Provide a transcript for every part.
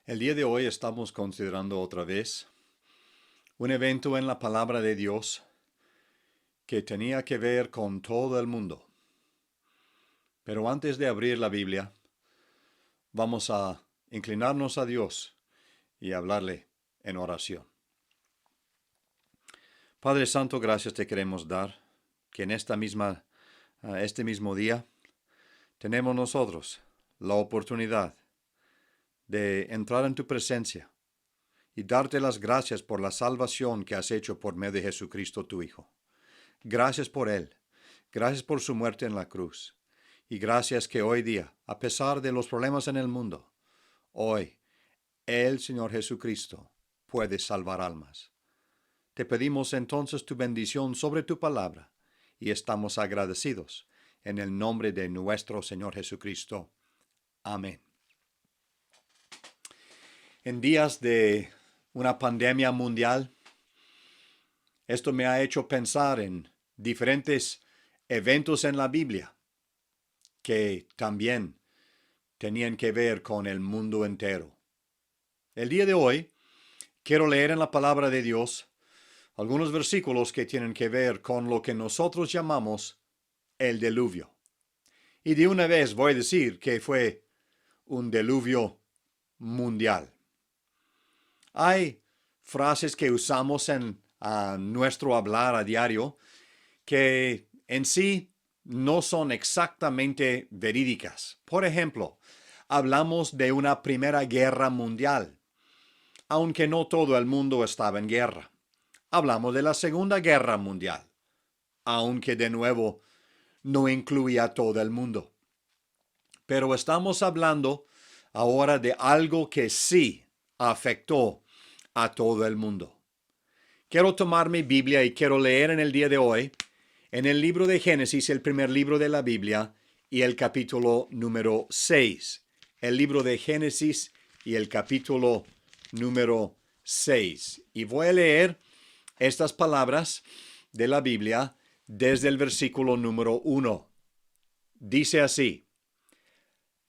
El día de hoy estamos considerando otra vez un evento en la palabra de Dios que tenía que ver con todo el mundo. Pero antes de abrir la Biblia, vamos a inclinarnos a Dios y hablarle en oración. Padre Santo, gracias te queremos dar que en este mismo día tenemos nosotros la oportunidad de entrar en tu presencia y darte las gracias por la salvación que has hecho por medio de Jesucristo tu Hijo. Gracias por Él, gracias por su muerte en la cruz, y gracias que hoy día, a pesar de los problemas en el mundo, hoy el Señor Jesucristo puede salvar almas. Te pedimos entonces tu bendición sobre tu palabra, y estamos agradecidos en el nombre de nuestro Señor Jesucristo. Amén. En días de una pandemia mundial, esto me ha hecho pensar en diferentes eventos en la Biblia que también tenían que ver con el mundo entero. El día de hoy quiero leer en la palabra de Dios algunos versículos que tienen que ver con lo que nosotros llamamos el diluvio. Y de una vez voy a decir que fue un diluvio mundial. Hay frases que usamos en nuestro hablar a diario que en sí no son exactamente verídicas. Por ejemplo, hablamos de una primera guerra mundial, aunque no todo el mundo estaba en guerra. Hablamos de la Segunda Guerra Mundial, aunque de nuevo no incluía a todo el mundo. Pero estamos hablando ahora de algo que sí afectó a todo el mundo. Quiero tomar mi Biblia y quiero leer en el día de hoy, en el libro de Génesis, el primer libro de la Biblia, y el capítulo número 6. El libro de Génesis y el capítulo número 6. Y voy a leer estas palabras de la Biblia desde el versículo número 1. Dice así: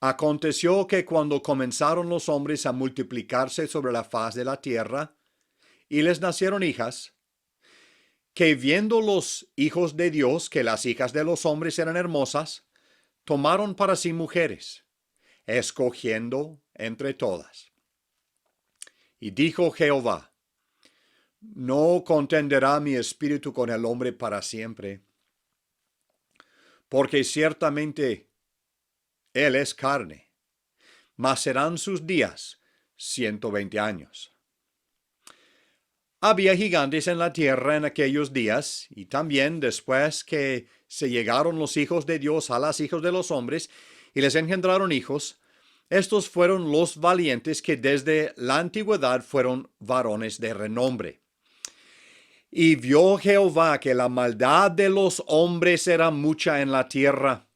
Aconteció que cuando comenzaron los hombres a multiplicarse sobre la faz de la tierra, y les nacieron hijas, que viendo los hijos de Dios que las hijas de los hombres eran hermosas, tomaron para sí mujeres, escogiendo entre todas. Y dijo Jehová: No contenderá mi espíritu con el hombre para siempre, porque ciertamente él es carne, mas serán sus días 120 años. Había gigantes en la tierra en aquellos días, y también después que se llegaron los hijos de Dios a las hijas de los hombres, y les engendraron hijos, estos fueron los valientes que desde la antigüedad fueron varones de renombre. Y vio Jehová que la maldad de los hombres era mucha en la tierra,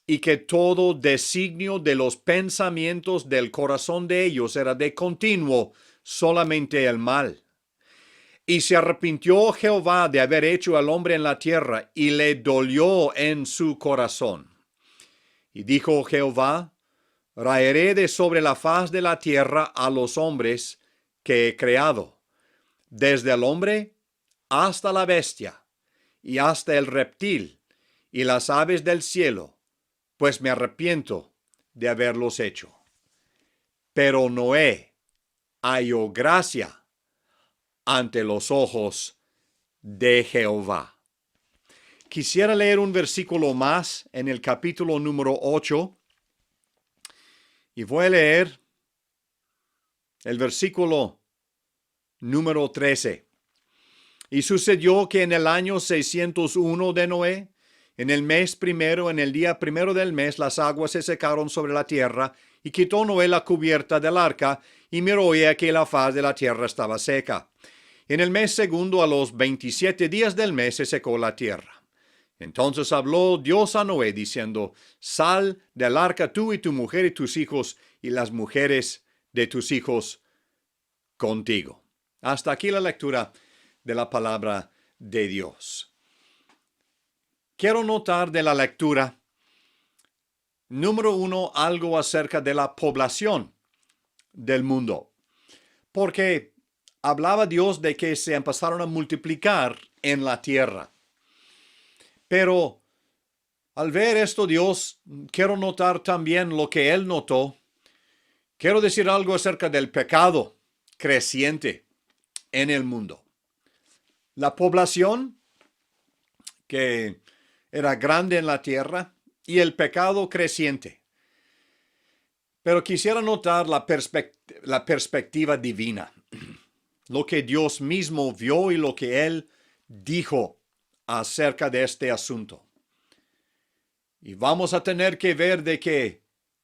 y que todo designio de los pensamientos del corazón de ellos era de continuo solamente el mal. Y se arrepintió Jehová de haber hecho al hombre en la tierra, y le dolió en su corazón. Y dijo Jehová: Raeré de sobre la faz de la tierra a los hombres que he creado, desde el hombre hasta la bestia, y hasta el reptil, y las aves del cielo, pues me arrepiento de haberlos hecho. Pero Noé halló gracia ante los ojos de Jehová. Quisiera leer un versículo más en el capítulo número 8, y voy a leer el versículo número 13. Y sucedió que en el año 601 de Noé, en el mes primero, en el día primero del mes, las aguas se secaron sobre la tierra, y quitó Noé la cubierta del arca, y miró y aquí la faz de la tierra estaba seca. En el mes segundo, a los 27 días del mes, se secó la tierra. Entonces habló Dios a Noé, diciendo: Sal del arca tú y tu mujer y tus hijos, y las mujeres de tus hijos contigo. Hasta aquí la lectura de la palabra de Dios. Quiero notar de la lectura, número 1, algo acerca de la población del mundo. Porque hablaba Dios de que se empezaron a multiplicar en la tierra. Pero al ver esto, Dios, quiero notar también lo que Él notó. Quiero decir algo acerca del pecado creciente en el mundo. La población que era grande en la tierra y el pecado creciente. Pero quisiera notar la perspectiva divina, lo que Dios mismo vio y lo que Él dijo acerca de este asunto. Y vamos a tener que ver de que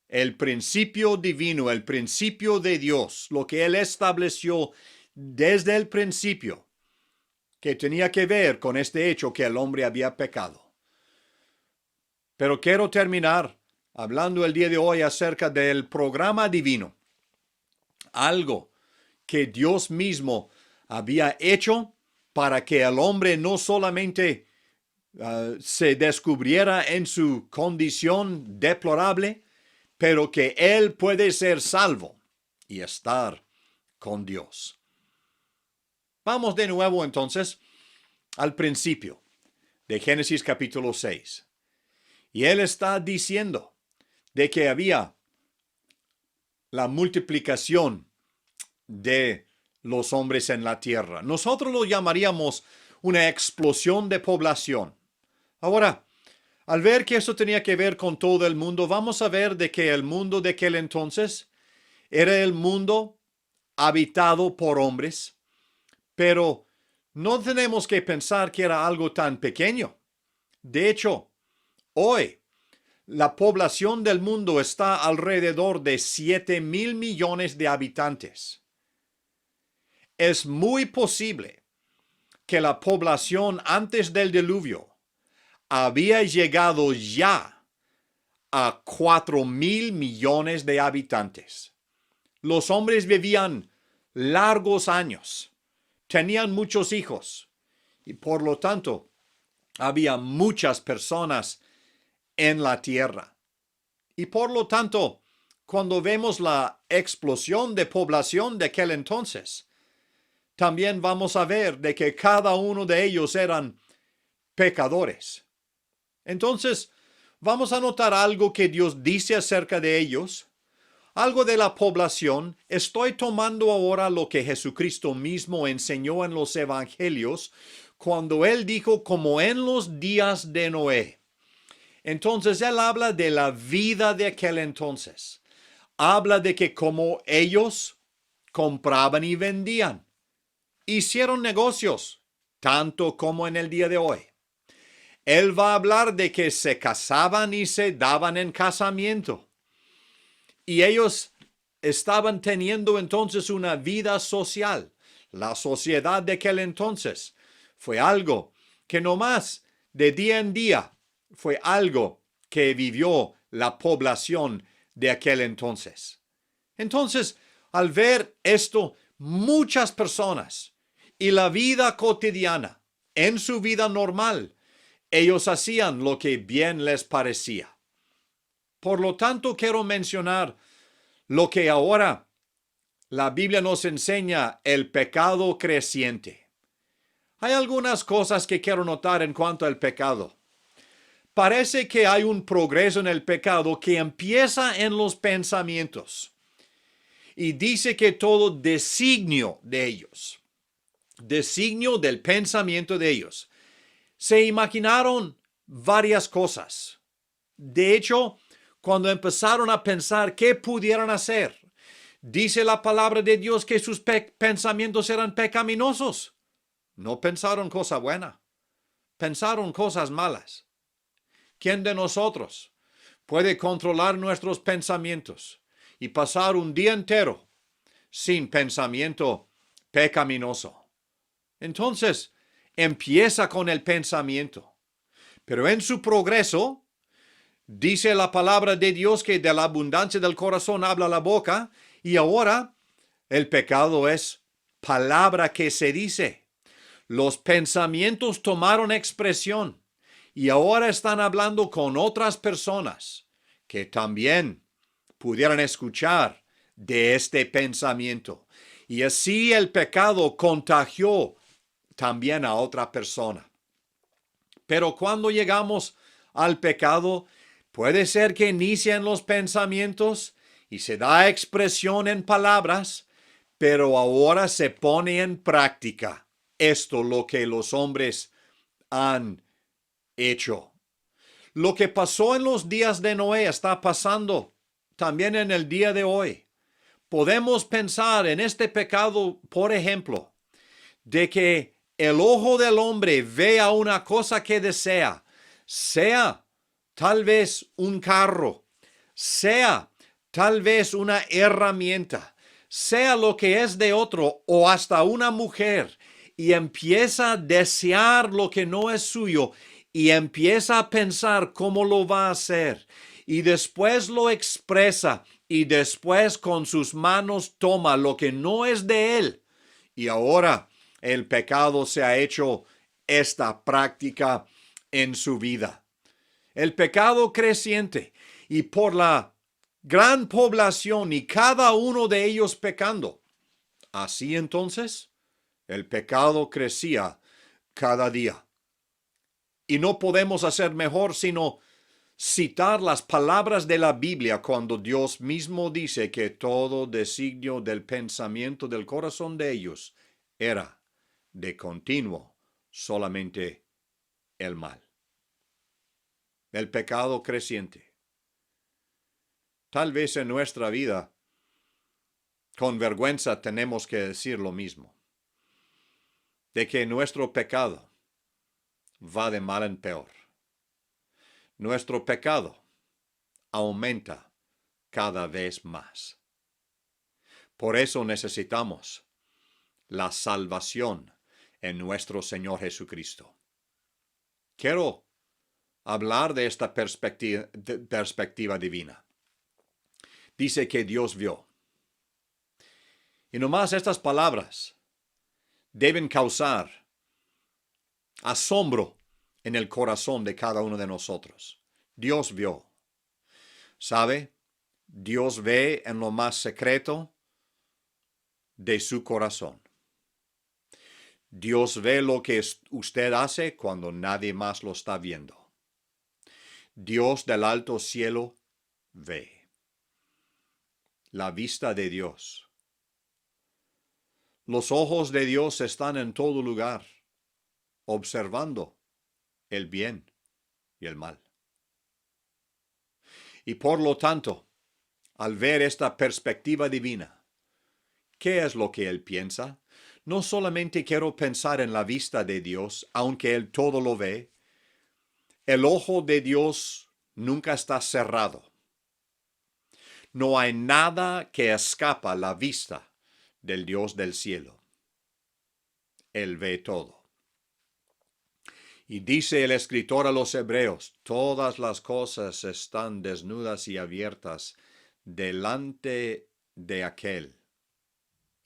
el principio divino, el principio de Dios, lo que Él estableció desde el principio, que tenía que ver con este hecho que el hombre había pecado. Pero quiero terminar hablando el día de hoy acerca del programa divino. Algo que Dios mismo había hecho para que el hombre no solamente se descubriera en su condición deplorable, pero que él puede ser salvo y estar con Dios. Vamos de nuevo entonces al principio de Génesis capítulo 6. Y él está diciendo de que había la multiplicación de los hombres en la tierra. Nosotros lo llamaríamos una explosión de población. Ahora, al ver que eso tenía que ver con todo el mundo, vamos a ver de que el mundo de aquel entonces era el mundo habitado por hombres, pero no tenemos que pensar que era algo tan pequeño. De hecho, hoy, la población del mundo está alrededor de 7,000 millones de habitantes. Es muy posible que la población antes del diluvio había llegado ya a 4,000 millones de habitantes. Los hombres vivían largos años, tenían muchos hijos y por lo tanto había muchas personas en la tierra. Y por lo tanto, cuando vemos la explosión de población de aquel entonces, también vamos a ver de que cada uno de ellos eran pecadores. Entonces, vamos a notar algo que Dios dice acerca de ellos, algo de la población. Estoy tomando ahora lo que Jesucristo mismo enseñó en los evangelios cuando Él dijo como en los días de Noé. Entonces, Él habla de la vida de aquel entonces. Habla de que como ellos compraban y vendían, hicieron negocios, tanto como en el día de hoy. Él va a hablar de que se casaban y se daban en casamiento. Y ellos estaban teniendo entonces una vida social. La sociedad de aquel entonces fue algo que no más de día en día fue algo que vivió la población de aquel entonces. Entonces, al ver esto, muchas personas y la vida cotidiana, en su vida normal, ellos hacían lo que bien les parecía. Por lo tanto, quiero mencionar lo que ahora la Biblia nos enseña, el pecado creciente. Hay algunas cosas que quiero notar en cuanto al pecado. Parece que hay un progreso en el pecado que empieza en los pensamientos. Y dice que todo designio de ellos, designio del pensamiento de ellos, se imaginaron varias cosas. De hecho, cuando empezaron a pensar qué pudieran hacer, dice la palabra de Dios que sus pensamientos eran pecaminosos. No pensaron cosa buena, pensaron cosas malas. ¿Quién de nosotros puede controlar nuestros pensamientos y pasar un día entero sin pensamiento pecaminoso? Entonces, empieza con el pensamiento. Pero en su progreso, dice la palabra de Dios que de la abundancia del corazón habla la boca, y ahora el pecado es palabra que se dice. Los pensamientos tomaron expresión y ahora están hablando con otras personas que también pudieran escuchar de este pensamiento. Y así el pecado contagió también a otra persona. Pero cuando llegamos al pecado, puede ser que inician los pensamientos y se da expresión en palabras, pero ahora se pone en práctica esto lo que los hombres han hecho. Lo que pasó en los días de Noé está pasando también en el día de hoy. Podemos pensar en este pecado, por ejemplo, de que el ojo del hombre vea una cosa que desea, sea tal vez un carro, sea tal vez una herramienta, sea lo que es de otro o hasta una mujer, y empieza a desear lo que no es suyo y empieza a pensar cómo lo va a hacer y después lo expresa y después con sus manos toma lo que no es de él. Y ahora el pecado se ha hecho esta práctica en su vida. El pecado creciente y por la gran población y cada uno de ellos pecando. Así entonces, el pecado crecía cada día. Y no podemos hacer mejor sino citar las palabras de la Biblia cuando Dios mismo dice que todo designio del pensamiento del corazón de ellos era de continuo solamente el mal. El pecado creciente. Tal vez en nuestra vida, con vergüenza tenemos que decir lo mismo, de que nuestro pecado va de mal en peor. Nuestro pecado aumenta cada vez más. Por eso necesitamos la salvación en nuestro Señor Jesucristo. Quiero hablar de esta perspectiva divina. Dice que Dios vio. Y nomás estas palabras deben causar asombro en el corazón de cada uno de nosotros. Dios vio. ¿Sabe? Dios ve en lo más secreto de su corazón. Dios ve lo que usted hace cuando nadie más lo está viendo. Dios del alto cielo ve. La vista de Dios. Los ojos de Dios están en todo lugar, observando el bien y el mal. Y por lo tanto, al ver esta perspectiva divina, ¿qué es lo que Él piensa? No solamente quiero pensar en la vista de Dios, aunque Él todo lo ve. El ojo de Dios nunca está cerrado. No hay nada que escapa a la vista del Dios del cielo. Él ve todo. Y dice el escritor a los Hebreos, todas las cosas están desnudas y abiertas delante de aquel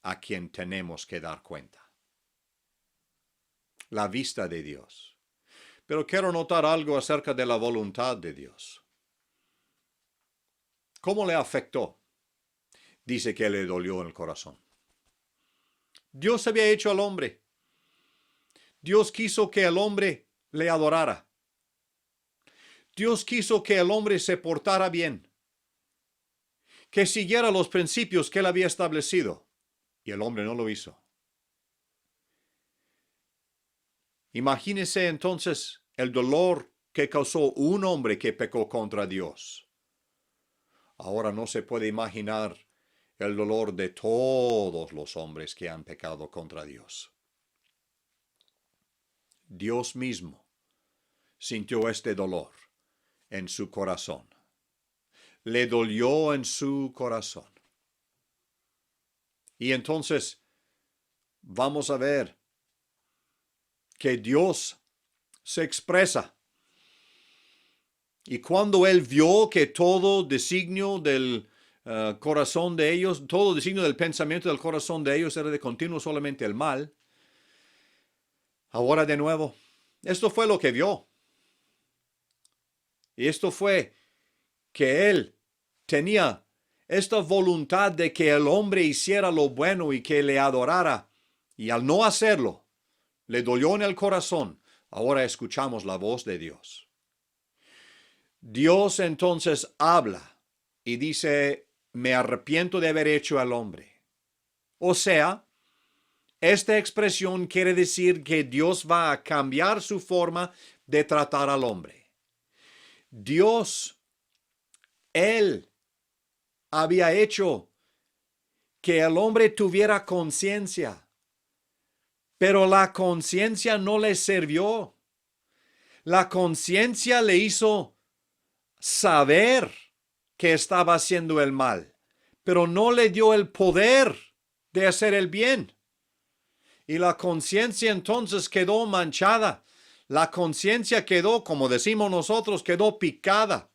a quien tenemos que dar cuenta. La vista de Dios. Pero quiero notar algo acerca de la voluntad de Dios. ¿Cómo le afectó? Dice que le dolió en el corazón. Dios había hecho al hombre. Dios quiso que el hombre le adorara. Dios quiso que el hombre se portara bien, que siguiera los principios que él había establecido, y el hombre no lo hizo. Imagínese entonces el dolor que causó un hombre que pecó contra Dios. Ahora no se puede imaginar el dolor de todos los hombres que han pecado contra Dios. Dios mismo sintió este dolor en su corazón. Le dolió en su corazón. Y entonces vamos a ver que Dios se expresa. Y cuando Él vio que todo designio del corazón de ellos, todo designio del pensamiento del corazón de ellos era de continuo solamente el mal, ahora de nuevo, esto fue lo que vio. Y esto fue que Él tenía esta voluntad de que el hombre hiciera lo bueno y que le adorara, y al no hacerlo, le dolió en el corazón. Ahora escuchamos la voz de Dios. Dios entonces habla y dice, me arrepiento de haber hecho al hombre. O sea, esta expresión quiere decir que Dios va a cambiar su forma de tratar al hombre. Dios, Él había hecho que el hombre tuviera conciencia, pero la conciencia no le sirvió. La conciencia le hizo saber que estaba haciendo el mal, pero no le dio el poder de hacer el bien. Y la conciencia entonces quedó manchada. La conciencia quedó, como decimos nosotros, quedó picada.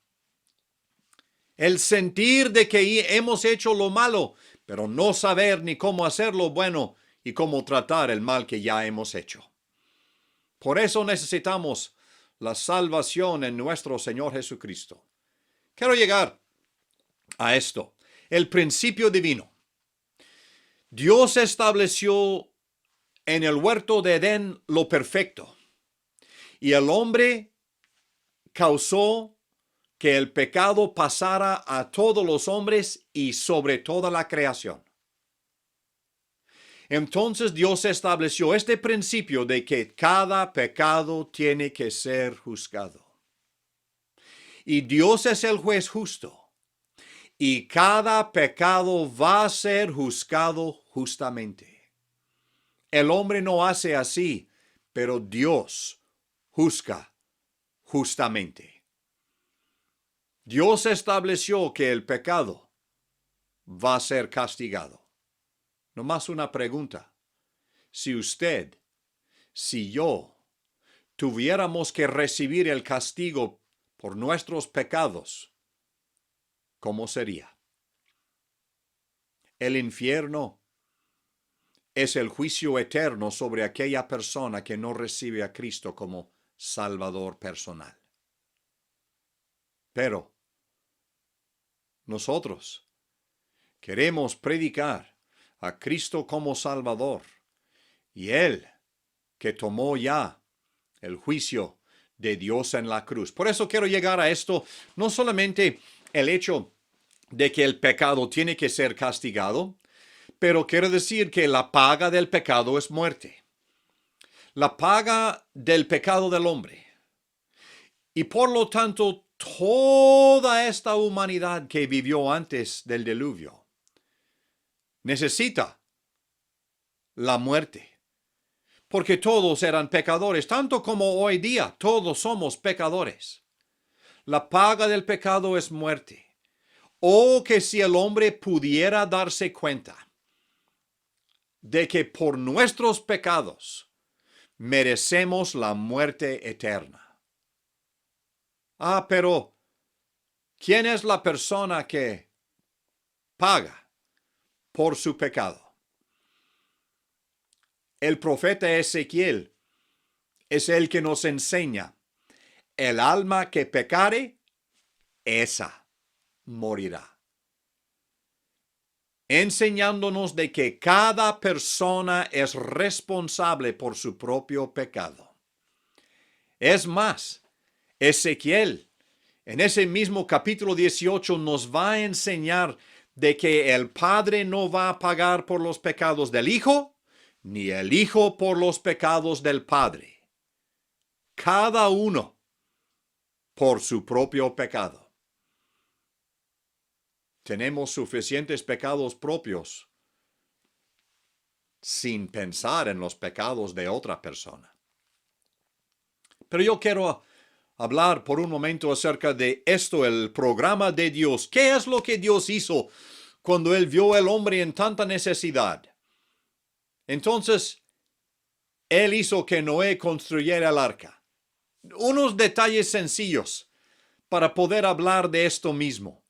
El sentir de que hemos hecho lo malo, pero no saber ni cómo hacer lo bueno y cómo tratar el mal que ya hemos hecho. Por eso necesitamos la salvación en nuestro Señor Jesucristo. Quiero llegar a esto, el principio divino. Dios estableció en el huerto de Edén lo perfecto, y el hombre causó que el pecado pasara a todos los hombres y sobre toda la creación. Entonces Dios estableció este principio de que cada pecado tiene que ser juzgado. Y Dios es el juez justo. Y cada pecado va a ser juzgado justamente. El hombre no hace así, pero Dios juzga justamente. Dios estableció que el pecado va a ser castigado. Nomás una pregunta. Si usted, si yo, tuviéramos que recibir el castigo por nuestros pecados, ¿cómo sería? El infierno es el juicio eterno sobre aquella persona que no recibe a Cristo como Salvador personal. Pero nosotros queremos predicar a Cristo como Salvador y Él que tomó ya el juicio de Dios en la cruz. Por eso quiero llegar a esto, no solamente el hecho de que el pecado tiene que ser castigado, pero quiero decir que la paga del pecado es muerte. La paga del pecado del hombre. Y por lo tanto, toda esta humanidad que vivió antes del diluvio necesita la muerte. Porque todos eran pecadores, tanto como hoy día, todos somos pecadores. La paga del pecado es muerte. Oh, que si el hombre pudiera darse cuenta de que por nuestros pecados merecemos la muerte eterna. Ah, pero ¿quién es la persona que paga por su pecado? El profeta Ezequiel es el que nos enseña: el alma que pecare, esa morirá. Enseñándonos de que cada persona es responsable por su propio pecado. Es más, Ezequiel, en ese mismo capítulo 18, nos va a enseñar de que el Padre no va a pagar por los pecados del Hijo, ni el Hijo por los pecados del Padre. Cada uno por su propio pecado. Tenemos suficientes pecados propios sin pensar en los pecados de otra persona. Pero yo quiero hablar por un momento acerca de esto, el programa de Dios. ¿Qué es lo que Dios hizo cuando Él vio al hombre en tanta necesidad? Entonces, Él hizo que Noé construyera el arca. Unos detalles sencillos para poder hablar de esto mismo.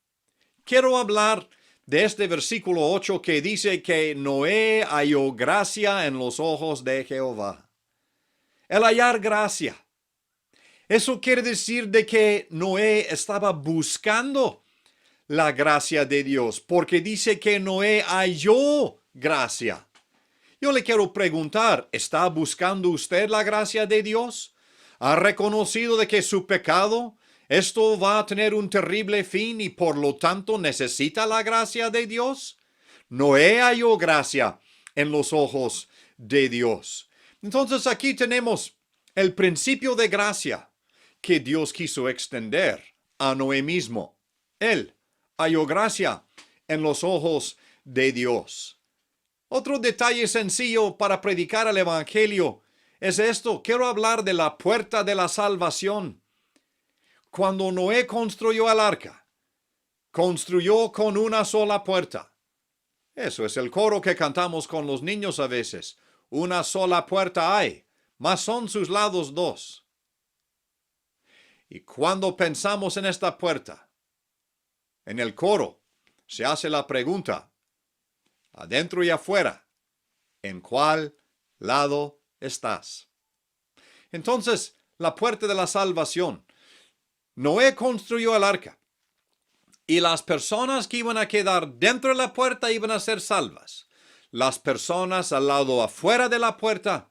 Quiero hablar de este versículo 8 que dice que Noé halló gracia en los ojos de Jehová. El hallar gracia. Eso quiere decir de que Noé estaba buscando la gracia de Dios, porque dice que Noé halló gracia. Yo le quiero preguntar, ¿está buscando usted la gracia de Dios? ¿Ha reconocido de que su pecado, esto va a tener un terrible fin y por lo tanto necesita la gracia de Dios? Noé halló gracia en los ojos de Dios. Entonces aquí tenemos el principio de gracia que Dios quiso extender a Noé mismo. Él halló gracia en los ojos de Dios. Otro detalle sencillo para predicar el Evangelio es esto. Quiero hablar de la puerta de la salvación. Cuando Noé construyó el arca, construyó con una sola puerta. Eso es el coro que cantamos con los niños a veces. Una sola puerta hay, mas son sus lados dos. Y cuando pensamos en esta puerta, en el coro, se hace la pregunta, adentro y afuera, ¿en cuál lado estás? Entonces, la puerta de la salvación. Noé construyó el arca y las personas que iban a quedar dentro de la puerta iban a ser salvas. Las personas al lado afuera de la puerta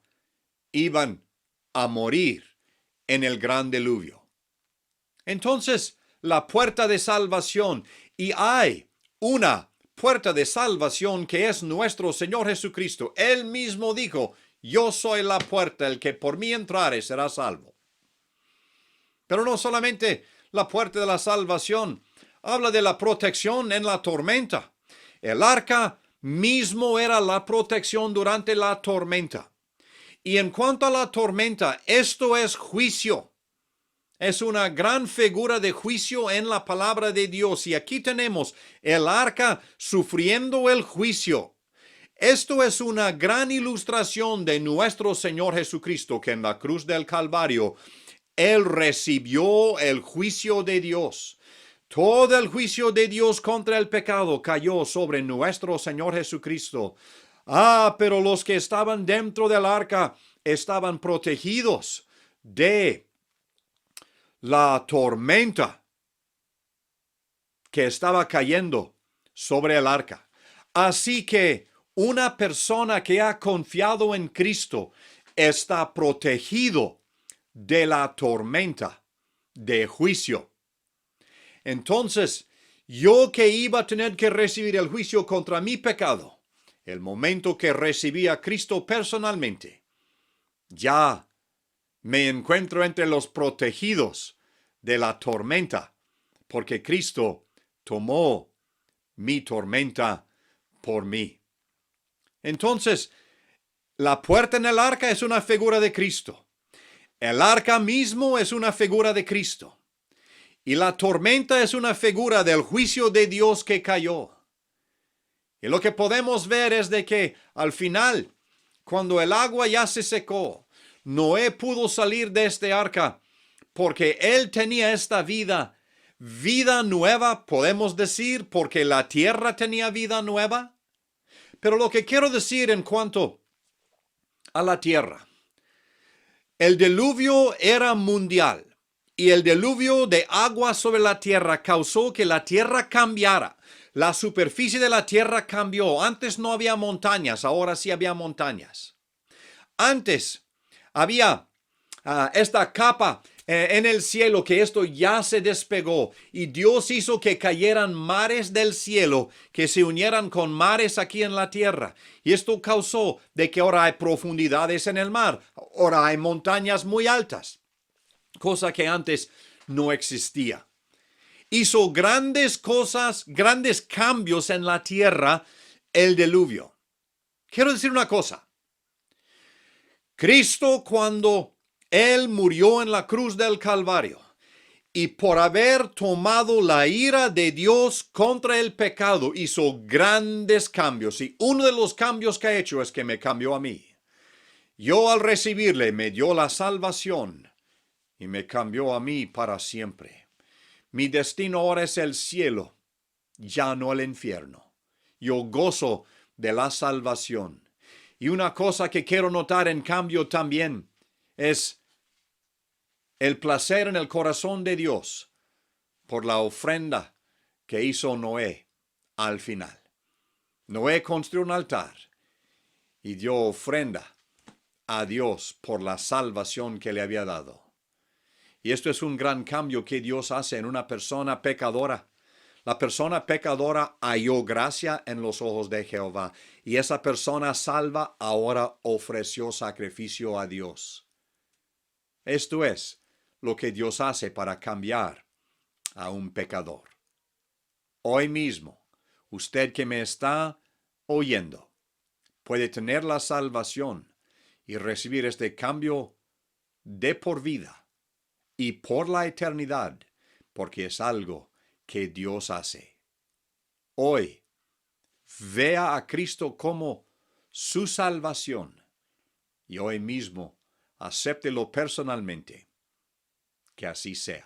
iban a morir en el gran diluvio. Entonces, la puerta de salvación, y hay una puerta de salvación que es nuestro Señor Jesucristo. Él mismo dijo, yo soy la puerta, el que por mí entrare será salvo. Pero no solamente la puerta de la salvación, habla de la protección en la tormenta. El arca mismo era la protección durante la tormenta. Y en cuanto a la tormenta, esto es juicio. Es una gran figura de juicio en la palabra de Dios. Y aquí tenemos el arca sufriendo el juicio. Esto es una gran ilustración de nuestro Señor Jesucristo, que en la cruz del Calvario, Él recibió el juicio de Dios. Todo el juicio de Dios contra el pecado cayó sobre nuestro Señor Jesucristo. Pero los que estaban dentro del arca estaban protegidos de la tormenta que estaba cayendo sobre el arca. Así que una persona que ha confiado en Cristo está protegido de la tormenta de juicio. Entonces, yo que iba a tener que recibir el juicio contra mi pecado, el momento que recibí a Cristo personalmente, ya me encuentro entre los protegidos de la tormenta, porque Cristo tomó mi tormenta por mí. Entonces, la puerta en el arca es una figura de Cristo. El arca mismo es una figura de Cristo. Y la tormenta es una figura del juicio de Dios que cayó. Y lo que podemos ver es de que al final, cuando el agua ya se secó, Noé pudo salir de este arca porque él tenía esta vida nueva, podemos decir, porque la tierra tenía vida nueva. Pero lo que quiero decir en cuanto a la tierra, el diluvio era mundial y el diluvio de agua sobre la tierra causó que la tierra cambiara. La superficie de la tierra cambió. Antes no había montañas, ahora sí había montañas. Antes había esta capa en el cielo, que esto ya se despegó y Dios hizo que cayeran mares del cielo que se unieran con mares aquí en la tierra, y esto causó de que ahora hay profundidades en el mar, ahora hay montañas muy altas, cosa que antes no existía. Hizo grandes cosas, grandes cambios en la tierra, el diluvio. Quiero decir una cosa. Cristo, cuando Él murió en la cruz del Calvario, y por haber tomado la ira de Dios contra el pecado, hizo grandes cambios. Y uno de los cambios que ha hecho es que me cambió a mí. Yo al recibirle me dio la salvación y me cambió a mí para siempre. Mi destino ahora es el cielo, ya no el infierno. Yo gozo de la salvación. Y una cosa que quiero notar en cambio también es el placer en el corazón de Dios por la ofrenda que hizo Noé al final. Noé construyó un altar y dio ofrenda a Dios por la salvación que le había dado. Y esto es un gran cambio que Dios hace en una persona pecadora. La persona pecadora halló gracia en los ojos de Jehová, y esa persona salva ahora ofreció sacrificio a Dios. Esto es lo que Dios hace para cambiar a un pecador. Hoy mismo, usted que me está oyendo, puede tener la salvación y recibir este cambio de por vida y por la eternidad, porque es algo que Dios hace. Hoy, vea a Cristo como su salvación y hoy mismo acéptelo personalmente. Que así sea.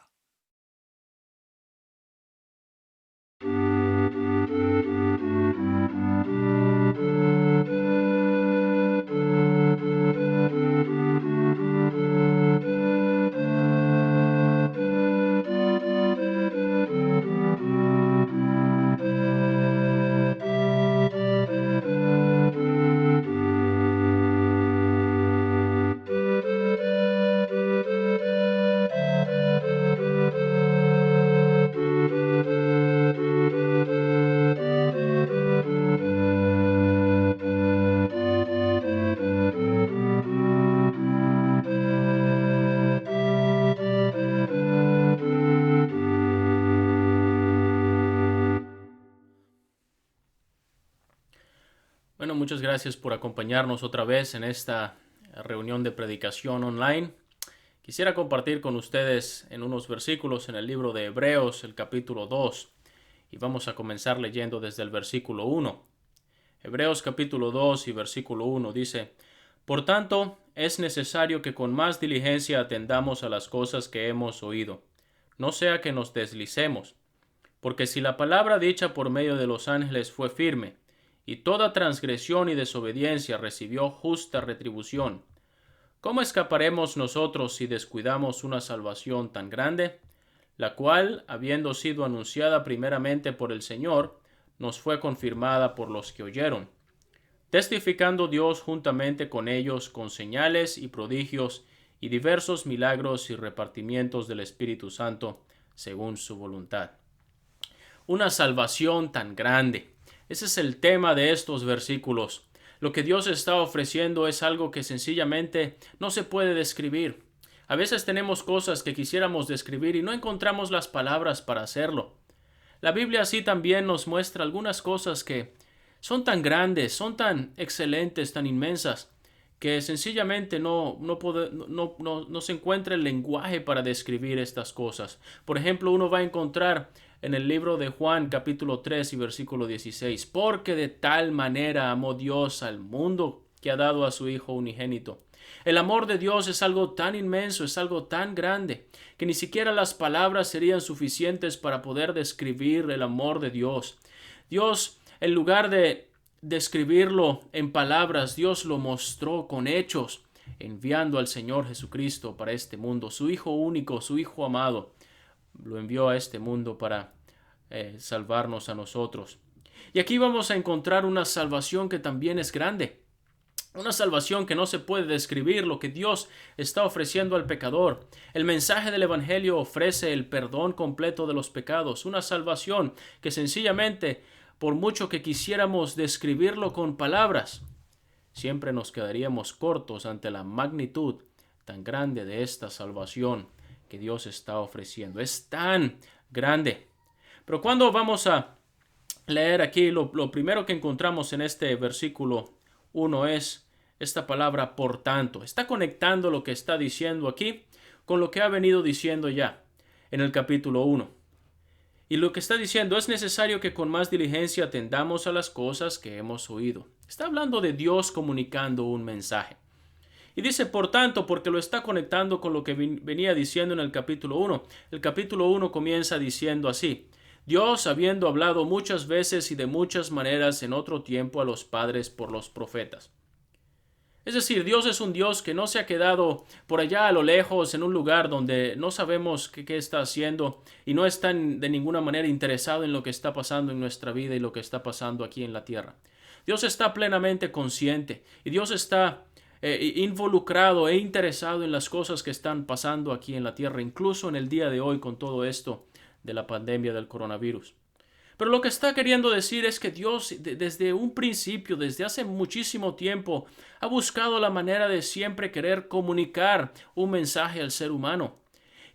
Bueno, muchas gracias por acompañarnos otra vez en esta reunión de predicación online. Quisiera compartir con ustedes en unos versículos en el libro de Hebreos, el capítulo 2, y vamos a comenzar leyendo desde el versículo 1. Hebreos capítulo 2 y versículo 1 dice: Por tanto, es necesario que con más diligencia atendamos a las cosas que hemos oído, no sea que nos deslicemos, porque si la palabra dicha por medio de los ángeles fue firme, y toda transgresión y desobediencia recibió justa retribución, ¿cómo escaparemos nosotros si descuidamos una salvación tan grande, la cual, habiendo sido anunciada primeramente por el Señor, nos fue confirmada por los que oyeron, testificando Dios juntamente con ellos con señales y prodigios y diversos milagros y repartimientos del Espíritu Santo según su voluntad? Una salvación tan grande. Ese es el tema de estos versículos. Lo que Dios está ofreciendo es algo que sencillamente no se puede describir. A veces tenemos cosas que quisiéramos describir y no encontramos las palabras para hacerlo. La Biblia así también nos muestra algunas cosas que son tan grandes, son tan excelentes, tan inmensas, que sencillamente no se encuentra el lenguaje para describir estas cosas. Por ejemplo, uno va a encontrar en el libro de Juan capítulo 3 y versículo 16, porque de tal manera amó Dios al mundo que ha dado a su Hijo unigénito. El amor de Dios es algo tan inmenso, es algo tan grande, que ni siquiera las palabras serían suficientes para poder describir el amor de Dios. Dios, en lugar de describirlo en palabras, Dios lo mostró con hechos, enviando al Señor Jesucristo para este mundo, su Hijo único, su Hijo amado. Lo envió a este mundo para salvarnos a nosotros. Y aquí vamos a encontrar una salvación que también es grande. Una salvación que no se puede describir, lo que Dios está ofreciendo al pecador. El mensaje del Evangelio ofrece el perdón completo de los pecados. Una salvación que sencillamente, por mucho que quisiéramos describirlo con palabras, siempre nos quedaríamos cortos ante la magnitud tan grande de esta salvación que Dios está ofreciendo. Es tan grande. Pero cuando vamos a leer aquí, lo primero que encontramos en este versículo 1 es esta palabra por tanto. Está conectando lo que está diciendo aquí con lo que ha venido diciendo ya en el capítulo 1. Y lo que está diciendo: es necesario que con más diligencia atendamos a las cosas que hemos oído. Está hablando de Dios comunicando un mensaje. Y dice por tanto, porque lo está conectando con lo que venía diciendo en el capítulo 1. El capítulo 1 comienza diciendo así: Dios, habiendo hablado muchas veces y de muchas maneras en otro tiempo a los padres por los profetas. Es decir, Dios es un Dios que no se ha quedado por allá a lo lejos en un lugar donde no sabemos qué está haciendo y no está de ninguna manera interesado en lo que está pasando en nuestra vida y lo que está pasando aquí en la tierra. Dios está plenamente consciente y Dios está involucrado e interesado en las cosas que están pasando aquí en la tierra, incluso en el día de hoy con todo esto de la pandemia del coronavirus. Pero lo que está queriendo decir es que Dios desde un principio, desde hace muchísimo tiempo, ha buscado la manera de siempre querer comunicar un mensaje al ser humano.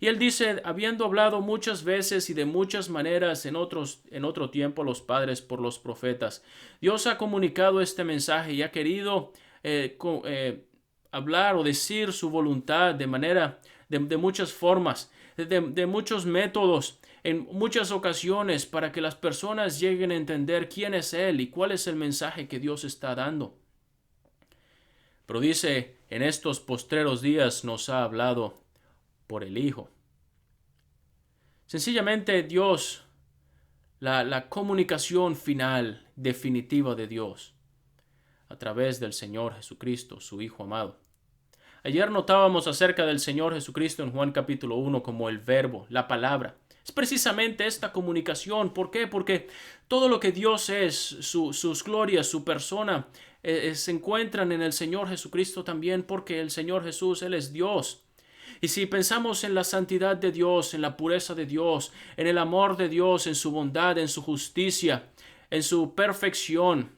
Y él dice, habiendo hablado muchas veces y de muchas maneras en otro tiempo a los padres por los profetas, Dios ha comunicado este mensaje y ha querido hablar o decir su voluntad de muchas formas, de muchos métodos, en muchas ocasiones, para que las personas lleguen a entender quién es Él y cuál es el mensaje que Dios está dando. Pero dice, en estos postreros días nos ha hablado por el Hijo. Sencillamente Dios, la comunicación final, definitiva de Dios, a través del Señor Jesucristo, su Hijo amado. Ayer notábamos acerca del Señor Jesucristo en Juan capítulo 1 como el verbo, la palabra. Es precisamente esta comunicación. ¿Por qué? Porque todo lo que Dios es, sus glorias, su persona, se encuentran en el Señor Jesucristo también, porque el Señor Jesús, Él es Dios. Y si pensamos en la santidad de Dios, en la pureza de Dios, en el amor de Dios, en su bondad, en su justicia, en su perfección,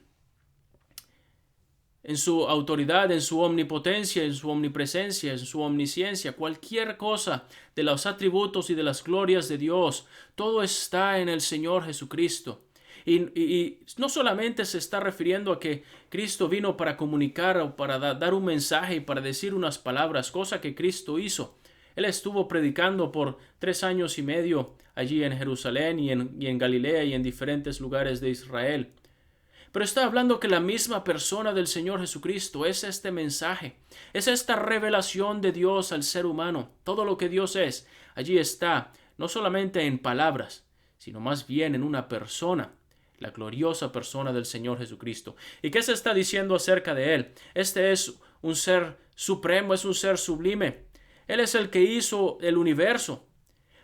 en su autoridad, en su omnipotencia, en su omnipresencia, en su omnisciencia, cualquier cosa de los atributos y de las glorias de Dios, todo está en el Señor Jesucristo. Y no solamente se está refiriendo a que Cristo vino para comunicar o para dar un mensaje y para decir unas palabras, cosa que Cristo hizo. Él estuvo predicando por 3 años y medio allí en Jerusalén y en Galilea y en diferentes lugares de Israel. Pero está hablando que la misma persona del Señor Jesucristo es este mensaje, es esta revelación de Dios al ser humano. Todo lo que Dios es, allí está, no solamente en palabras, sino más bien en una persona, la gloriosa persona del Señor Jesucristo. ¿Y qué se está diciendo acerca de Él? Este es un ser supremo, es un ser sublime. Él es el que hizo el universo.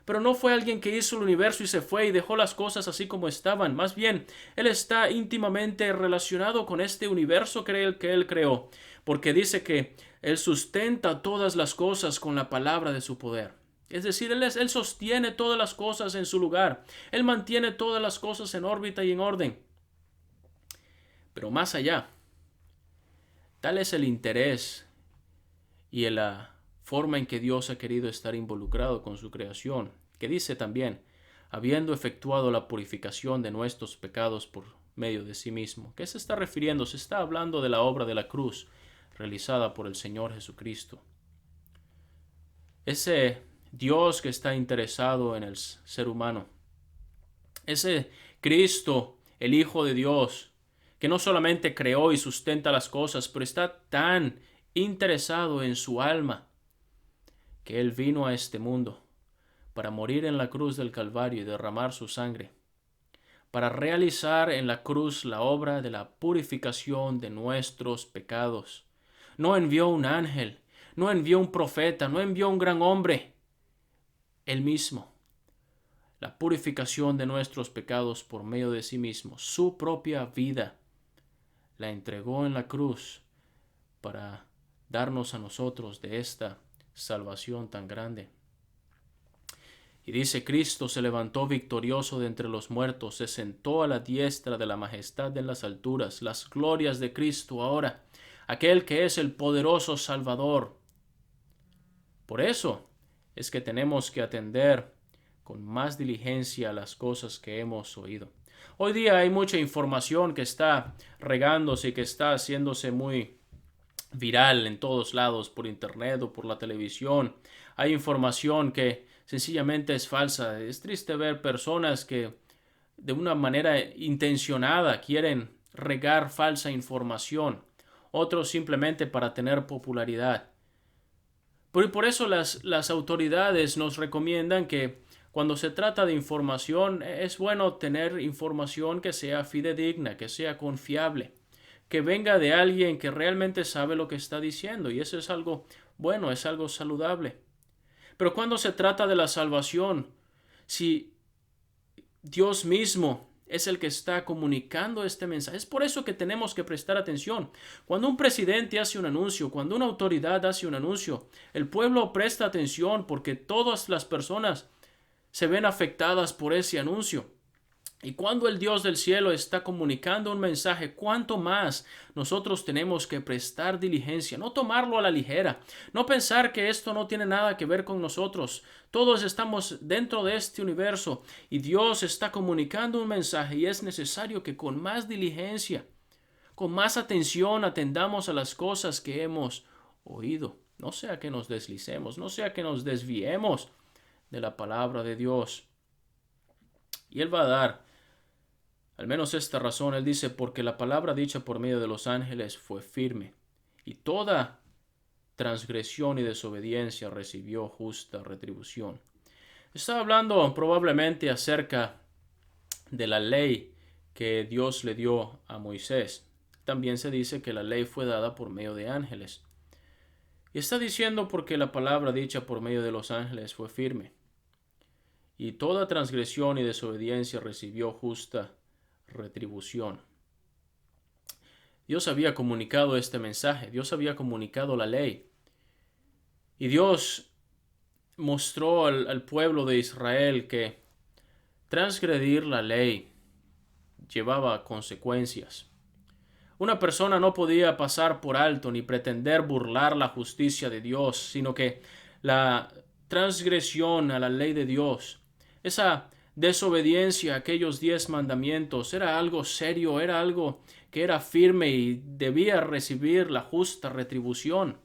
Pero no fue alguien que hizo el universo y se fue y dejó las cosas así como estaban. Más bien, Él está íntimamente relacionado con este universo que Él creó, porque dice que Él sustenta todas las cosas con la palabra de su poder. Es decir, Él sostiene todas las cosas en su lugar. Él mantiene todas las cosas en órbita y en orden. Pero más allá, tal es el interés y la forma en que Dios ha querido estar involucrado con su creación, que dice también, habiendo efectuado la purificación de nuestros pecados por medio de sí mismo. ¿Qué se está refiriendo? Se está hablando de la obra de la cruz realizada por el Señor Jesucristo. Ese Dios que está interesado en el ser humano. Ese Cristo, el Hijo de Dios, que no solamente creó y sustenta las cosas, pero está tan interesado en su alma, que Él vino a este mundo para morir en la cruz del Calvario y derramar su sangre, para realizar en la cruz la obra de la purificación de nuestros pecados. No envió un ángel, no envió un profeta, no envió un gran hombre. Él mismo, la purificación de nuestros pecados por medio de sí mismo, su propia vida, la entregó en la cruz para darnos a nosotros de esta salvación tan grande. Y dice, Cristo se levantó victorioso de entre los muertos, se sentó a la diestra de la majestad en las alturas, las glorias de Cristo ahora, aquel que es el poderoso Salvador. Por eso es que tenemos que atender con más diligencia las cosas que hemos oído. Hoy día hay mucha información que está regándose y que está haciéndose muy viral en todos lados, por internet o por la televisión. Hay información que sencillamente es falsa. Es triste ver personas que de una manera intencionada quieren regar falsa información. Otros simplemente para tener popularidad. Pero por eso las autoridades nos recomiendan que cuando se trata de información es bueno tener información que sea fidedigna, que sea confiable, que venga de alguien que realmente sabe lo que está diciendo, y eso es algo bueno, es algo saludable. Pero cuando se trata de la salvación, si Dios mismo es el que está comunicando este mensaje, es por eso que tenemos que prestar atención. Cuando un presidente hace un anuncio, cuando una autoridad hace un anuncio, el pueblo presta atención porque todas las personas se ven afectadas por ese anuncio. Y cuando el Dios del cielo está comunicando un mensaje, cuánto más nosotros tenemos que prestar diligencia, no tomarlo a la ligera, no pensar que esto no tiene nada que ver con nosotros. Todos estamos dentro de este universo y Dios está comunicando un mensaje y es necesario que con más diligencia, con más atención atendamos a las cosas que hemos oído. No sea que nos deslicemos, no sea que nos desviemos de la palabra de Dios. Y Él va a dar al menos esta razón. Él dice, porque la palabra dicha por medio de los ángeles fue firme, y toda transgresión y desobediencia recibió justa retribución. Está hablando probablemente acerca de la ley que Dios le dio a Moisés. También se dice que la ley fue dada por medio de ángeles. Y está diciendo porque la palabra dicha por medio de los ángeles fue firme, y toda transgresión y desobediencia recibió justa retribución. Dios había comunicado este mensaje, Dios había comunicado la ley, y Dios mostró al pueblo de Israel que transgredir la ley llevaba consecuencias. Una persona no podía pasar por alto ni pretender burlar la justicia de Dios, sino que la transgresión a la ley de Dios, esa desobediencia a aquellos 10 mandamientos, era algo serio, era algo que era firme y debía recibir la justa retribución.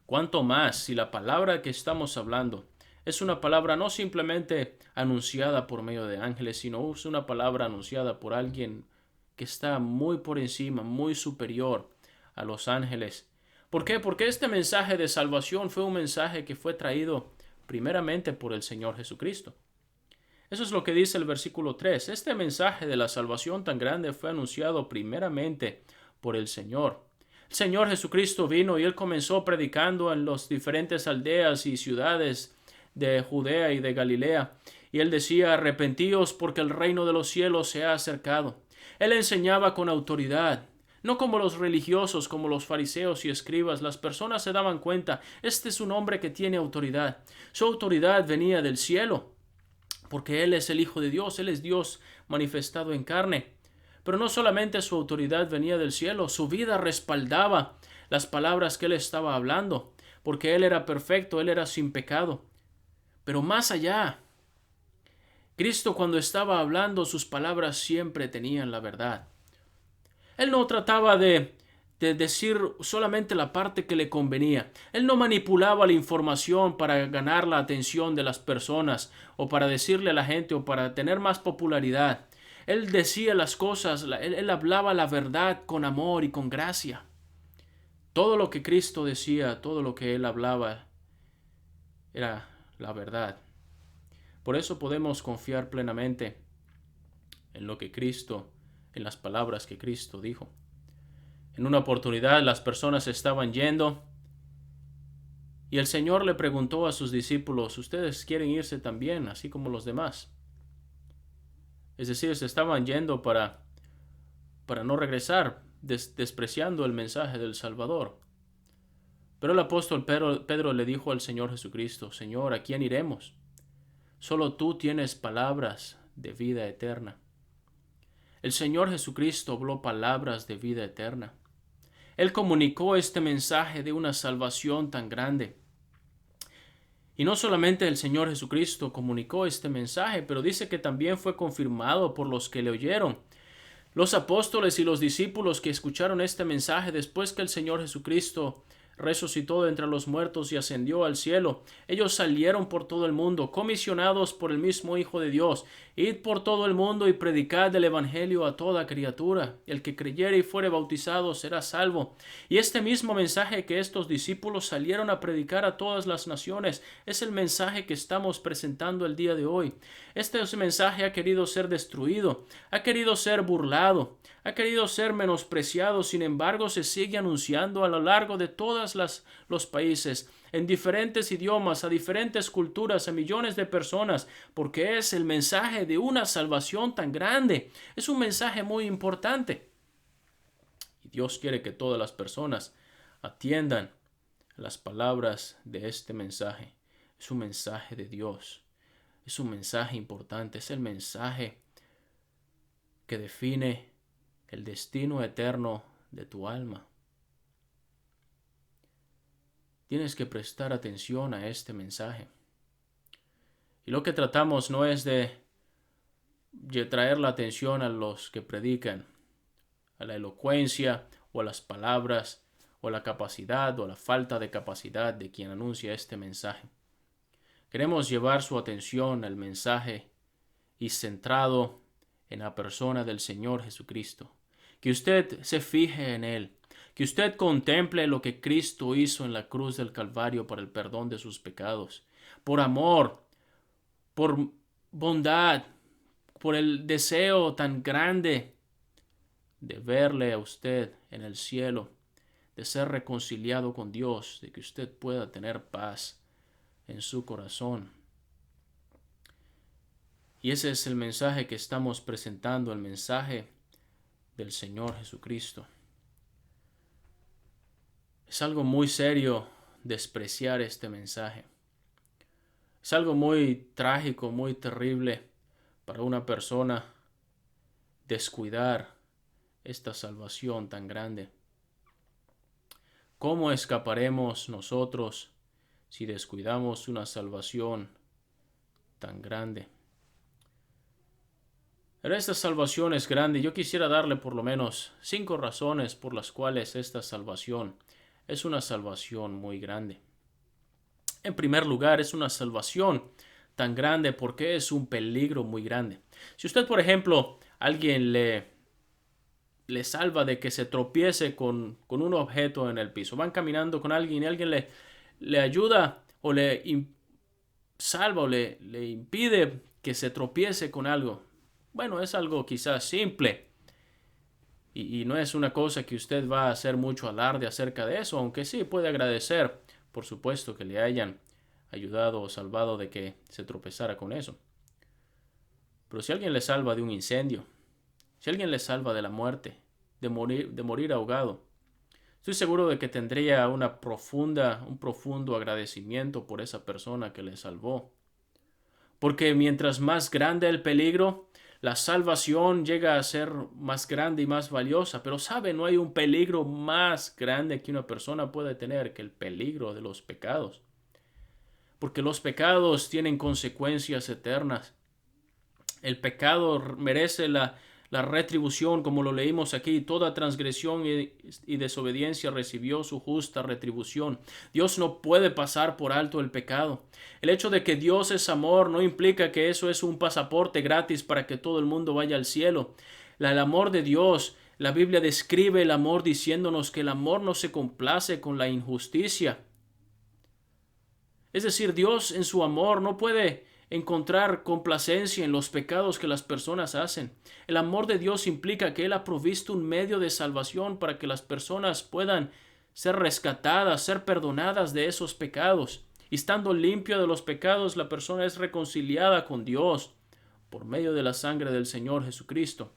Cuanto más si la palabra que estamos hablando es una palabra no simplemente anunciada por medio de ángeles, sino es una palabra anunciada por alguien que está muy por encima, muy superior a los ángeles. ¿Por qué? Porque este mensaje de salvación fue un mensaje que fue traído primeramente por el Señor Jesucristo. Eso es lo que dice el versículo 3. Este mensaje de la salvación tan grande fue anunciado primeramente por el Señor. El Señor Jesucristo vino y Él comenzó predicando en las diferentes aldeas y ciudades de Judea y de Galilea. Y Él decía, arrepentíos porque el reino de los cielos se ha acercado. Él enseñaba con autoridad. No como los religiosos, como los fariseos y escribas. Las personas se daban cuenta, este es un hombre que tiene autoridad. Su autoridad venía del cielo, porque Él es el Hijo de Dios, Él es Dios manifestado en carne. Pero no solamente su autoridad venía del cielo, su vida respaldaba las palabras que Él estaba hablando, porque Él era perfecto, Él era sin pecado. Pero más allá, Cristo cuando estaba hablando, sus palabras siempre tenían la verdad. Él no trataba de decir solamente la parte que le convenía. Él no manipulaba la información para ganar la atención de las personas o para decirle a la gente o para tener más popularidad. Él decía las cosas, él hablaba la verdad con amor y con gracia. Todo lo que Cristo decía, todo lo que Él hablaba era la verdad. Por eso podemos confiar plenamente en lo que Cristo, en las palabras que Cristo dijo. En una oportunidad las personas estaban yendo y el Señor le preguntó a sus discípulos, ¿ustedes quieren irse también, así como los demás? Es decir, se estaban yendo para no regresar, despreciando el mensaje del Salvador. Pero el apóstol Pedro le dijo al Señor Jesucristo, Señor, ¿a quién iremos? Solo tú tienes palabras de vida eterna. El Señor Jesucristo habló palabras de vida eterna. Él comunicó este mensaje de una salvación tan grande. Y no solamente el Señor Jesucristo comunicó este mensaje, pero dice que también fue confirmado por los que le oyeron. Los apóstoles y los discípulos que escucharon este mensaje después que el Señor Jesucristo resucitó de entre los muertos y ascendió al cielo. Ellos salieron por todo el mundo, comisionados por el mismo Hijo de Dios. Id por todo el mundo y predicad el Evangelio a toda criatura. El que creyere y fuere bautizado será salvo. Y este mismo mensaje que estos discípulos salieron a predicar a todas las naciones es el mensaje que estamos presentando el día de hoy. Este mensaje ha querido ser destruido, ha querido ser burlado, ha querido ser menospreciado, sin embargo se sigue anunciando a lo largo de todos los países, en diferentes idiomas, a diferentes culturas, a millones de personas, porque es el mensaje de una salvación tan grande. Es un mensaje muy importante. Y Dios quiere que todas las personas atiendan las palabras de este mensaje. Es un mensaje de Dios. Es un mensaje importante. Es el mensaje que define el destino eterno de tu alma. Tienes que prestar atención a este mensaje. Y lo que tratamos no es de traer la atención a los que predican, a la elocuencia o a las palabras o a la capacidad o a la falta de capacidad de quien anuncia este mensaje. Queremos llevar su atención al mensaje y centrado en la persona del Señor Jesucristo. Que usted se fije en Él. Que usted contemple lo que Cristo hizo en la cruz del Calvario para el perdón de sus pecados. Por amor, por bondad, por el deseo tan grande de verle a usted en el cielo, de ser reconciliado con Dios, de que usted pueda tener paz en su corazón. Y ese es el mensaje que estamos presentando, el mensaje del Señor Jesucristo. Es algo muy serio despreciar este mensaje. Es algo muy trágico, muy terrible para una persona descuidar esta salvación tan grande. ¿Cómo escaparemos nosotros si descuidamos una salvación tan grande? Pero esta salvación es grande. Yo quisiera darle por lo menos 5 razones por las cuales esta salvación es una salvación muy grande. En primer lugar, es una salvación tan grande porque es un peligro muy grande. Si usted, por ejemplo, alguien le salva de que se tropiece con un objeto en el piso, van caminando con alguien y alguien le ayuda o salva o le impide que se tropiece con algo. Bueno, es algo quizás simple y no es una cosa que usted va a hacer mucho alarde acerca de eso, aunque sí puede agradecer, por supuesto, que le hayan ayudado o salvado de que se tropezara con eso. Pero si alguien le salva de un incendio, si alguien le salva de la muerte, de morir ahogado, estoy seguro de que tendría un profundo agradecimiento por esa persona que le salvó. Porque mientras más grande el peligro, la salvación llega a ser más grande y más valiosa. Pero sabe, no hay un peligro más grande que una persona puede tener que el peligro de los pecados. Porque los pecados tienen consecuencias eternas. El pecado merece la retribución, como lo leímos aquí. Toda transgresión y desobediencia recibió su justa retribución. Dios no puede pasar por alto el pecado. El hecho de que Dios es amor no implica que eso es un pasaporte gratis para que todo el mundo vaya al cielo. El amor de Dios, la Biblia describe el amor diciéndonos que el amor no se complace con la injusticia. Es decir, Dios en su amor no puede encontrar complacencia en los pecados que las personas hacen. El amor de Dios implica que Él ha provisto un medio de salvación para que las personas puedan ser rescatadas, ser perdonadas de esos pecados. Y estando limpio de los pecados, la persona es reconciliada con Dios por medio de la sangre del Señor Jesucristo.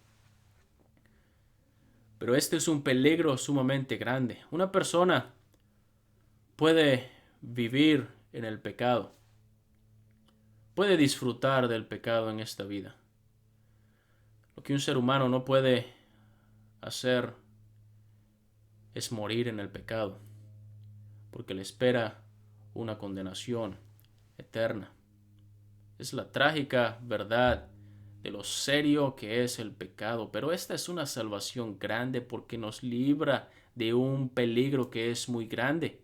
Pero este es un peligro sumamente grande. Una persona puede vivir en el pecado. Puede disfrutar del pecado en esta vida. Lo que un ser humano no puede hacer es morir en el pecado, porque le espera una condenación eterna. Es la trágica verdad de lo serio que es el pecado, pero esta es una salvación grande porque nos libra de un peligro que es muy grande.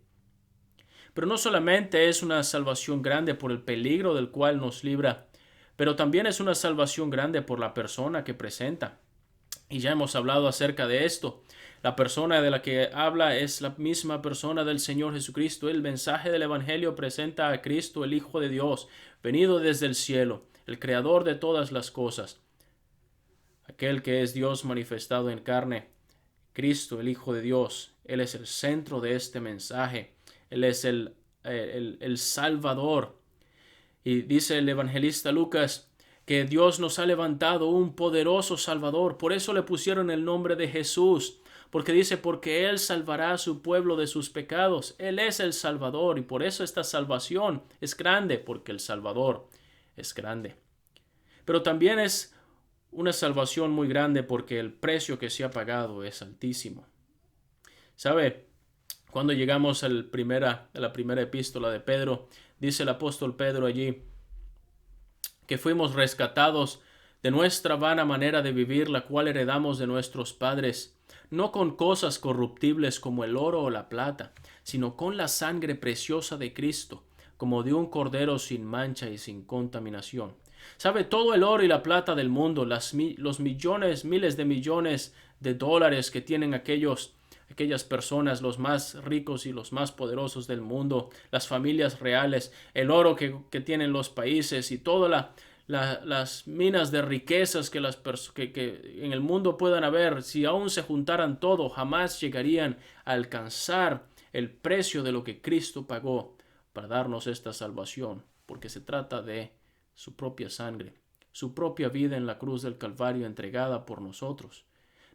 Pero no solamente es una salvación grande por el peligro del cual nos libra, pero también es una salvación grande por la persona que presenta. Y ya hemos hablado acerca de esto. La persona de la que habla es la misma persona del Señor Jesucristo. El mensaje del Evangelio presenta a Cristo, el Hijo de Dios, venido desde el cielo, el Creador de todas las cosas, aquel que es Dios manifestado en carne, Cristo, el Hijo de Dios. Él es el centro de este mensaje. Él es el Salvador. Y dice el evangelista Lucas que Dios nos ha levantado un poderoso Salvador. Por eso le pusieron el nombre de Jesús. Porque dice, porque Él salvará a su pueblo de sus pecados. Él es el Salvador y por eso esta salvación es grande, porque el Salvador es grande. Pero también es una salvación muy grande porque el precio que se ha pagado es altísimo. ¿Sabe? Cuando llegamos a la primera epístola de Pedro, dice el apóstol Pedro allí que fuimos rescatados de nuestra vana manera de vivir, la cual heredamos de nuestros padres, no con cosas corruptibles como el oro o la plata, sino con la sangre preciosa de Cristo, como de un cordero sin mancha y sin contaminación. ¿Sabe? Todo el oro y la plata del mundo, los millones, miles de millones de dólares que tienen aquellas personas, los más ricos y los más poderosos del mundo, las familias reales, el oro que tienen los países y todas las minas de riquezas que en el mundo puedan haber, si aún se juntaran todo, jamás llegarían a alcanzar el precio de lo que Cristo pagó para darnos esta salvación, porque se trata de su propia sangre, su propia vida en la cruz del Calvario entregada por nosotros.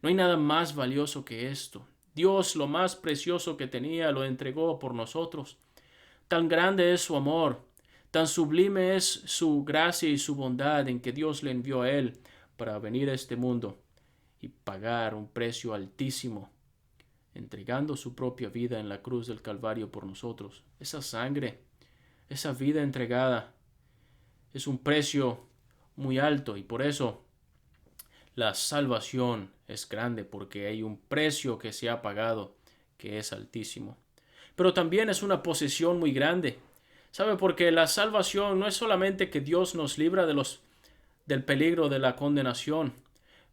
No hay nada más valioso que esto. Dios, lo más precioso que tenía, lo entregó por nosotros. Tan grande es su amor, tan sublime es su gracia y su bondad en que Dios le envió a Él para venir a este mundo y pagar un precio altísimo, entregando su propia vida en la cruz del Calvario por nosotros. Esa sangre, esa vida entregada, es un precio muy alto y por eso la salvación es grande, porque hay un precio que se ha pagado que es altísimo. Pero también es una posesión muy grande. ¿Sabe? Porque la salvación no es solamente que Dios nos libra del peligro de la condenación,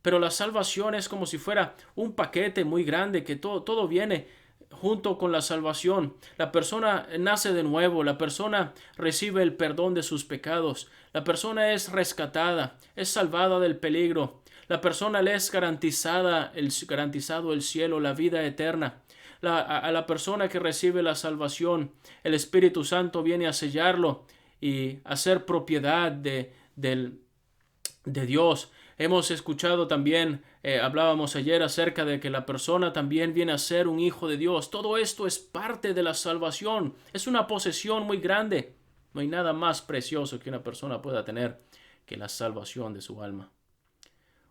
pero la salvación es como si fuera un paquete muy grande que todo viene junto con la salvación. La persona nace de nuevo, la persona recibe el perdón de sus pecados, la persona es rescatada, es salvada del peligro, la persona le es garantizado el cielo, la vida eterna. A la persona que recibe la salvación, el Espíritu Santo viene a sellarlo y a ser propiedad de Dios. Hemos escuchado también, hablábamos ayer acerca de que la persona también viene a ser un hijo de Dios. Todo esto es parte de la salvación. Es una posesión muy grande. No hay nada más precioso que una persona pueda tener que la salvación de su alma.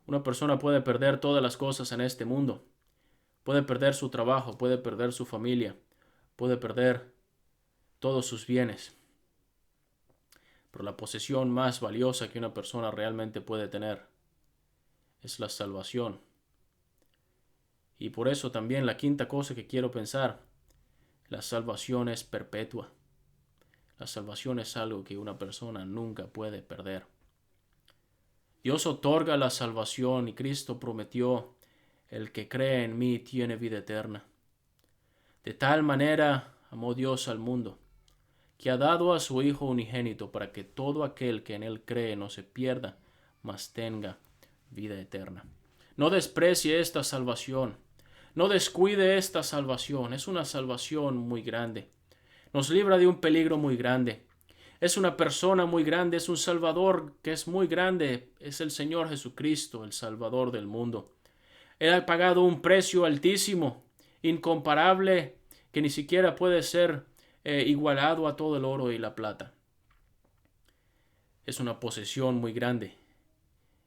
Una persona puede perder todas las cosas en este mundo. Puede perder su trabajo, puede perder su familia, puede perder todos sus bienes. Pero la posesión más valiosa que una persona realmente puede tener es la salvación. Y por eso también la quinta cosa que quiero pensar, la salvación es perpetua. La salvación es algo que una persona nunca puede perder. Dios otorga la salvación y Cristo prometió: el que cree en mí tiene vida eterna. De tal manera amó Dios al mundo, que ha dado a su Hijo unigénito, para que todo aquel que en él cree no se pierda, mas tenga vida eterna. No desprecie esta salvación. No descuide esta salvación. Es una salvación muy grande. Nos libra de un peligro muy grande. Es una persona muy grande. Es un Salvador que es muy grande. Es el Señor Jesucristo, el Salvador del mundo. Él ha pagado un precio altísimo, incomparable, que ni siquiera puede ser igualado a todo el oro y la plata. Es una posesión muy grande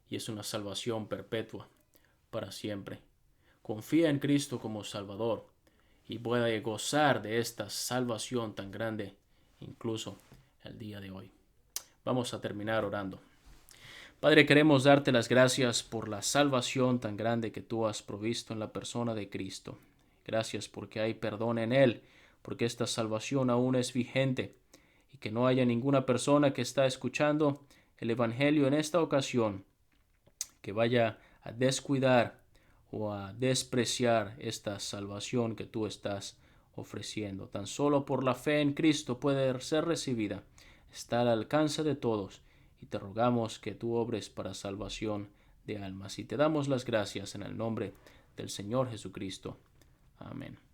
y es una salvación perpetua para siempre. Confía en Cristo como Salvador y puede gozar de esta salvación tan grande incluso el día de hoy. Vamos a terminar orando. Padre, queremos darte las gracias por la salvación tan grande que tú has provisto en la persona de Cristo. Gracias porque hay perdón en Él, porque esta salvación aún es vigente y que no haya ninguna persona que está escuchando el Evangelio en esta ocasión que vaya a descuidar o a despreciar esta salvación que tú estás ofreciendo. Tan solo por la fe en Cristo puede ser recibida. Está al alcance de todos y te rogamos que tú obres para salvación de almas. Y te damos las gracias en el nombre del Señor Jesucristo. Amén.